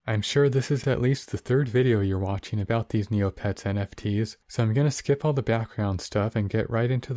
I'm sure this is at least the third video you're watching about these Neopets NFTs, so I'm gonna skip all the background stuff and get right into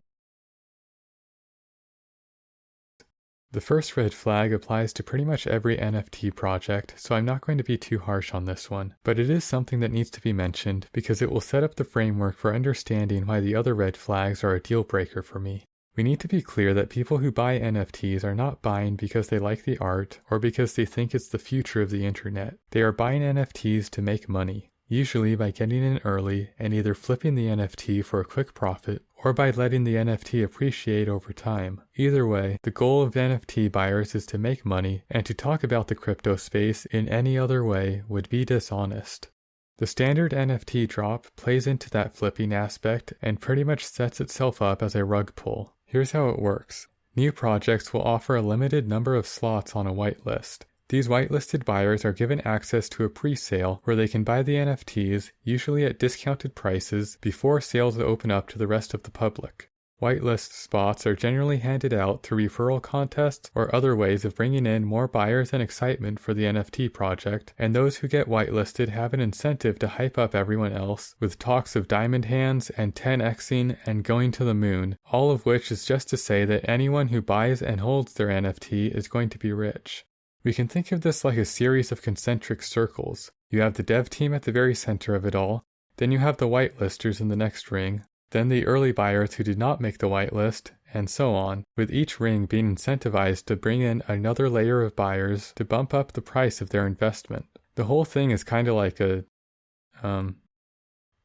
the first red flag applies to pretty much every NFT project, so I'm not going to be too harsh on this one, but it is something that needs to be mentioned because it will set up the framework for understanding why the other red flags are a deal breaker for me. We need to be clear that people who buy NFTs are not buying because they like the art or because they think it's the future of the internet. They are buying NFTs to make money, usually by getting in early and either flipping the NFT for a quick profit or by letting the NFT appreciate over time. Either way, the goal of NFT buyers is to make money, and to talk about the crypto space in any other way would be dishonest. The standard NFT drop plays into that flipping aspect and pretty much sets itself up as a rug pull. Here's how it works. New projects will offer a limited number of slots on a whitelist. These whitelisted buyers are given access to a pre-sale where they can buy the NFTs, usually at discounted prices, before sales open up to the rest of the public. Whitelist spots are generally handed out through referral contests or other ways of bringing in more buyers and excitement for the NFT project, and those who get whitelisted have an incentive to hype up everyone else with talks of diamond hands and 10xing and going to the moon, all of which is just to say that anyone who buys and holds their NFT is going to be rich. We can think of this like a series of concentric circles. You have the dev team at the very center of it all, then you have the whitelisters in the next ring, then the early buyers who did not make the whitelist, and so on, with each ring being incentivized to bring in another layer of buyers to bump up the price of their investment. The whole thing is kind of like a,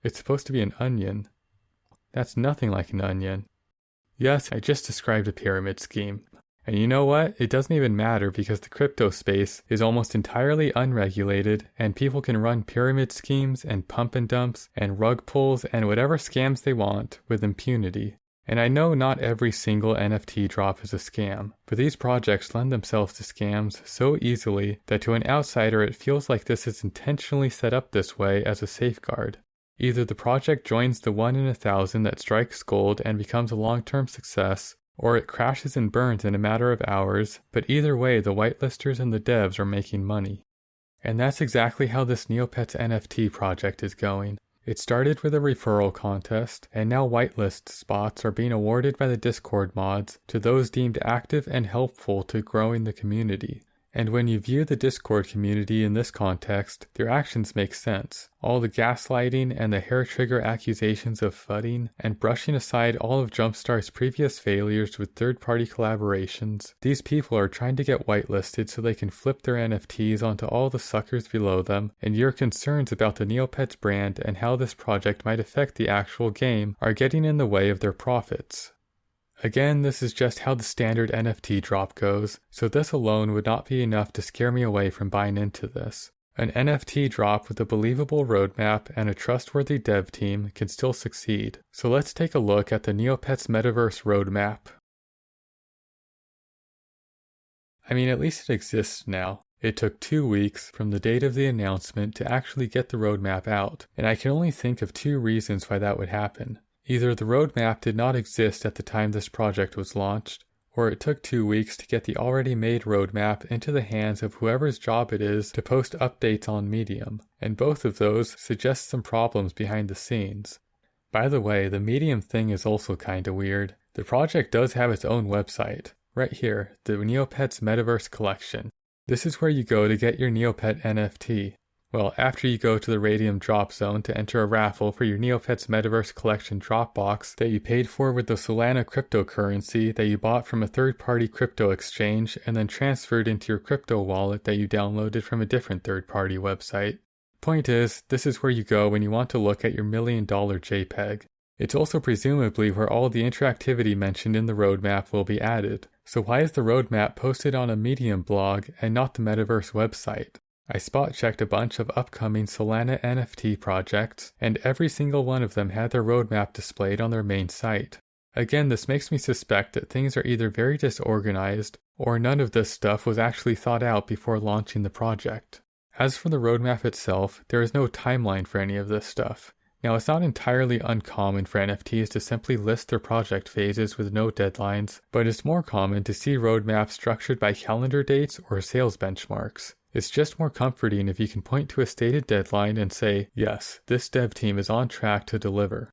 it's supposed to be an onion. That's nothing like an onion. Yes, I just described a pyramid scheme. And you know what? It doesn't even matter because the crypto space is almost entirely unregulated and people can run pyramid schemes and pump and dumps and rug pulls and whatever scams they want with impunity. And I know not every single NFT drop is a scam, but these projects lend themselves to scams so easily that to an outsider it feels like this is intentionally set up this way as a safeguard. Either the project joins the 1 in 1,000 that strikes gold and becomes a long-term success, or it crashes and burns in a matter of hours, but either way the whitelisters and the devs are making money. And that's exactly how this Neopets NFT project is going. It started with a referral contest, and now whitelist spots are being awarded by the Discord mods to those deemed active and helpful to growing the community. And when you view the Discord community in this context, their actions make sense. All the gaslighting and the hair trigger accusations of fudding, and brushing aside all of Jumpstart's previous failures with third-party collaborations, these people are trying to get whitelisted so they can flip their NFTs onto all the suckers below them, and your concerns about the Neopets brand and how this project might affect the actual game are getting in the way of their profits. Again, this is just how the standard NFT drop goes, so this alone would not be enough to scare me away from buying into this. An NFT drop with a believable roadmap and a trustworthy dev team can still succeed. So let's take a look at the Neopets Metaverse roadmap. I mean, at least it exists now. It took 2 weeks from the date of the announcement to actually get the roadmap out, and I can only think of 2 reasons why that would happen. Either the roadmap did not exist at the time this project was launched, or it took 2 weeks to get the already made roadmap into the hands of whoever's job it is to post updates on Medium, and both of those suggest some problems behind the scenes. By the way, the Medium thing is also kinda weird. The project does have its own website, right here, the Neopets Metaverse Collection. This is where you go to get your Neopet NFT. Well, after you go to the Radium drop zone to enter a raffle for your Neopets Metaverse Collection drop box that you paid for with the Solana cryptocurrency that you bought from a third-party crypto exchange and then transferred into your crypto wallet that you downloaded from a different third-party website. Point is, this is where you go when you want to look at your $1 million JPEG. It's also presumably where all the interactivity mentioned in the roadmap will be added. So why is the roadmap posted on a Medium blog and not the Metaverse website? I spot-checked a bunch of upcoming Solana NFT projects, and every single one of them had their roadmap displayed on their main site. Again, this makes me suspect that things are either very disorganized, or none of this stuff was actually thought out before launching the project. As for the roadmap itself, there is no timeline for any of this stuff. Now, it's not entirely uncommon for NFTs to simply list their project phases with no deadlines, but it's more common to see roadmaps structured by calendar dates or sales benchmarks. It's just more comforting if you can point to a stated deadline and say, yes, this dev team is on track to deliver.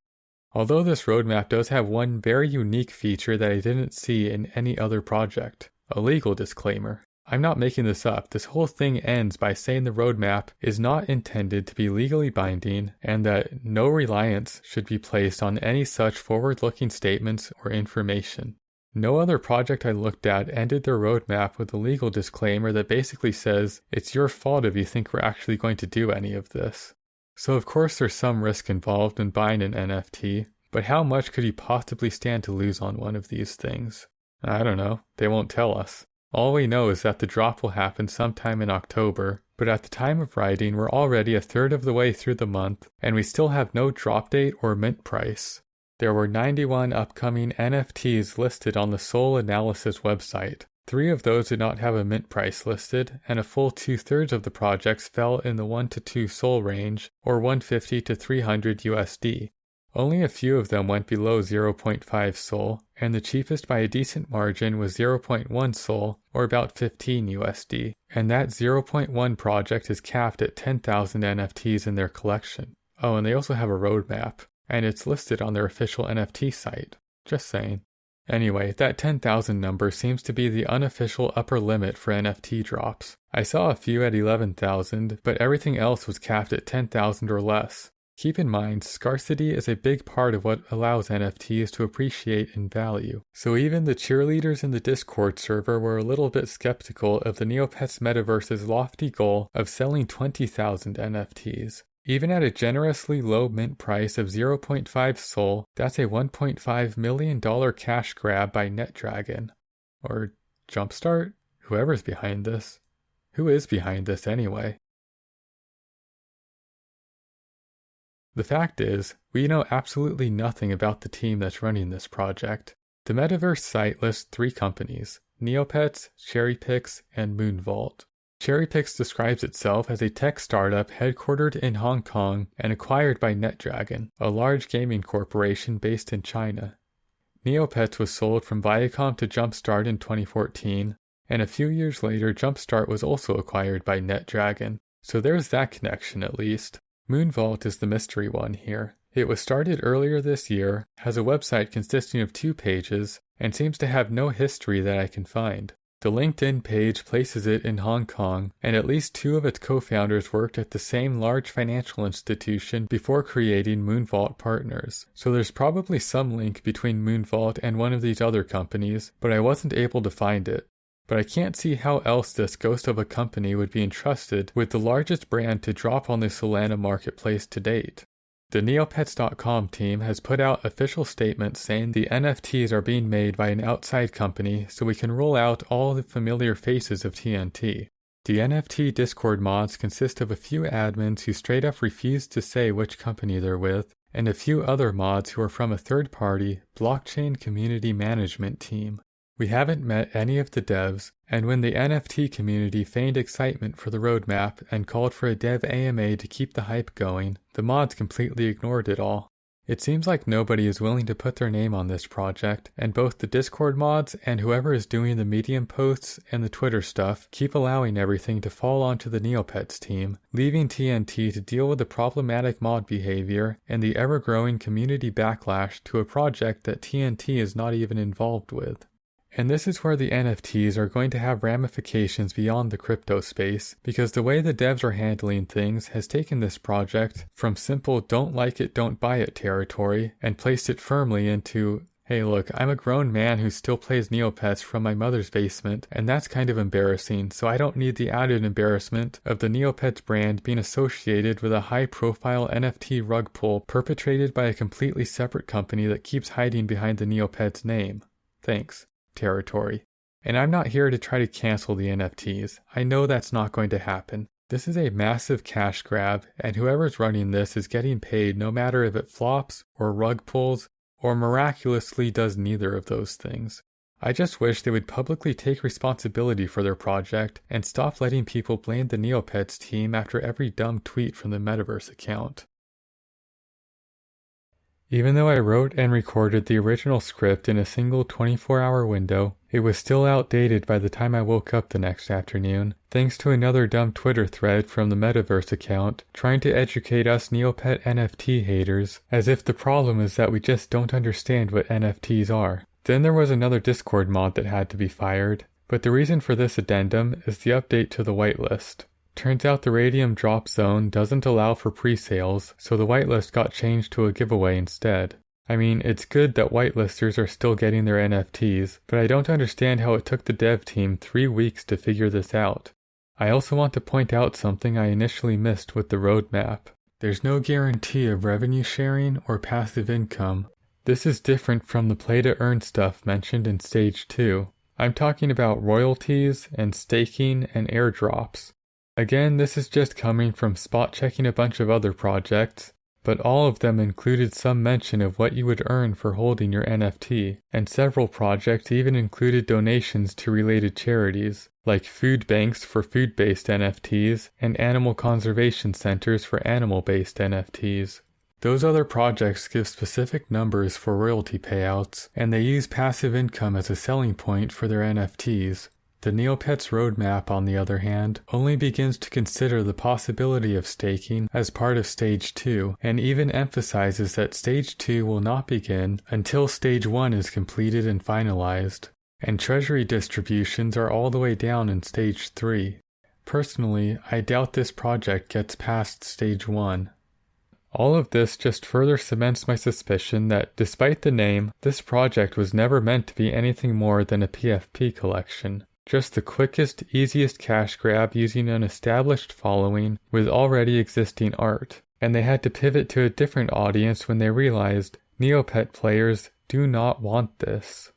Although this roadmap does have one very unique feature that I didn't see in any other project, a legal disclaimer. I'm not making this up. This whole thing ends by saying the roadmap is not intended to be legally binding and that no reliance should be placed on any such forward-looking statements or information. No other project I looked at ended their roadmap with a legal disclaimer that basically says, it's your fault if you think we're actually going to do any of this. So of course there's some risk involved in buying an NFT, but how much could you possibly stand to lose on one of these things? I don't know. They won't tell us. All we know is that the drop will happen sometime in October, but at the time of writing we're already a third of the way through the month, and we still have no drop date or mint price. There were 91 upcoming NFTs listed on the Sol Analysis website. 3 of those did not have a mint price listed, and a full 2/3 of the projects fell in the 1 to 2 Sol range, or 150 to 300 USD. Only a few of them went below 0.5 Sol, and the cheapest by a decent margin was 0.1 Sol, or about 15 USD, and that 0.1 project is capped at 10,000 NFTs in their collection. Oh, and they also have a roadmap, and it's listed on their official NFT site. Just saying. Anyway, that 10,000 number seems to be the unofficial upper limit for NFT drops. I saw a few at 11,000, but everything else was capped at 10,000 or less. Keep in mind, scarcity is a big part of what allows NFTs to appreciate in value. So even the cheerleaders in the Discord server were a little bit skeptical of the Neopets Metaverse's lofty goal of selling 20,000 NFTs. Even at a generously low mint price of 0.5 Sol, that's a $1.5 million cash grab by NetDragon. Or Jumpstart? Whoever's behind this. Who is behind this anyway? The fact is, we know absolutely nothing about the team that's running this project. The Metaverse site lists 3 companies, Neopets, CherryPix, and Moonvault. CherryPix describes itself as a tech startup headquartered in Hong Kong and acquired by NetDragon, a large gaming corporation based in China. Neopets was sold from Viacom to Jumpstart in 2014, and a few years later Jumpstart was also acquired by NetDragon, so there's that connection at least. Moonvault is the mystery one here. It was started earlier this year, has a website consisting of 2 pages, and seems to have no history that I can find. The LinkedIn page places it in Hong Kong, and at least 2 of its co-founders worked at the same large financial institution before creating Moonvault Partners. So there's probably some link between Moonvault and one of these other companies, but I wasn't able to find it. But I can't see how else this ghost of a company would be entrusted with the largest brand to drop on the Solana marketplace to date. The Neopets.com team has put out official statements saying the NFTs are being made by an outside company so we can roll out all the familiar faces of TNT. The NFT Discord mods consist of a few admins who straight up refuse to say which company they're with, and a few other mods who are from a third-party blockchain community management team. We haven't met any of the devs, and when the NFT community feigned excitement for the roadmap and called for a dev AMA to keep the hype going, the mods completely ignored it all. It seems like nobody is willing to put their name on this project, and both the Discord mods and whoever is doing the Medium posts and the Twitter stuff keep allowing everything to fall onto the Neopets team, leaving TNT to deal with the problematic mod behavior and the ever-growing community backlash to a project that TNT is not even involved with. And this is where the NFTs are going to have ramifications beyond the crypto space, because the way the devs are handling things has taken this project from simple don't like it, don't buy it territory and placed it firmly into, hey look, I'm a grown man who still plays Neopets from my mother's basement, and that's kind of embarrassing, so I don't need the added embarrassment of the Neopets brand being associated with a high-profile NFT rug pull perpetrated by a completely separate company that keeps hiding behind the Neopets name. Thanks. Territory. And I'm not here to try to cancel the NFTs. I know that's not going to happen. This is a massive cash grab, and whoever's running this is getting paid no matter if it flops or rug pulls or miraculously does neither of those things. I just wish they would publicly take responsibility for their project and stop letting people blame the Neopets team after every dumb tweet from the Metaverse account. Even though I wrote and recorded the original script in a single 24-hour window, it was still outdated by the time I woke up the next afternoon, thanks to another dumb Twitter thread from the Metaverse account trying to educate us Neopet NFT haters, as if the problem is that we just don't understand what NFTs are. Then there was another Discord mod that had to be fired, but the reason for this addendum is the update to the whitelist. Turns out the Radium drop zone doesn't allow for pre-sales, so the whitelist got changed to a giveaway instead. I mean, it's good that whitelisters are still getting their NFTs, but I don't understand how it took the dev team 3 weeks to figure this out. I also want to point out something I initially missed with the roadmap. There's no guarantee of revenue sharing or passive income. This is different from the play-to-earn stuff mentioned in Stage 2. I'm talking about royalties and staking and airdrops. Again, this is just coming from spot-checking a bunch of other projects, but all of them included some mention of what you would earn for holding your NFT, and several projects even included donations to related charities, like food banks for food-based NFTs and animal conservation centers for animal-based NFTs. Those other projects give specific numbers for royalty payouts, and they use passive income as a selling point for their NFTs. The Neopets roadmap, on the other hand, only begins to consider the possibility of staking as part of Stage 2, and even emphasizes that Stage 2 will not begin until Stage 1 is completed and finalized, and treasury distributions are all the way down in Stage 3. Personally, I doubt this project gets past Stage 1. All of this just further cements my suspicion that, despite the name, this project was never meant to be anything more than a PFP collection. Just the quickest, easiest cash grab using an established following with already existing art. And they had to pivot to a different audience when they realized Neopet players do not want this.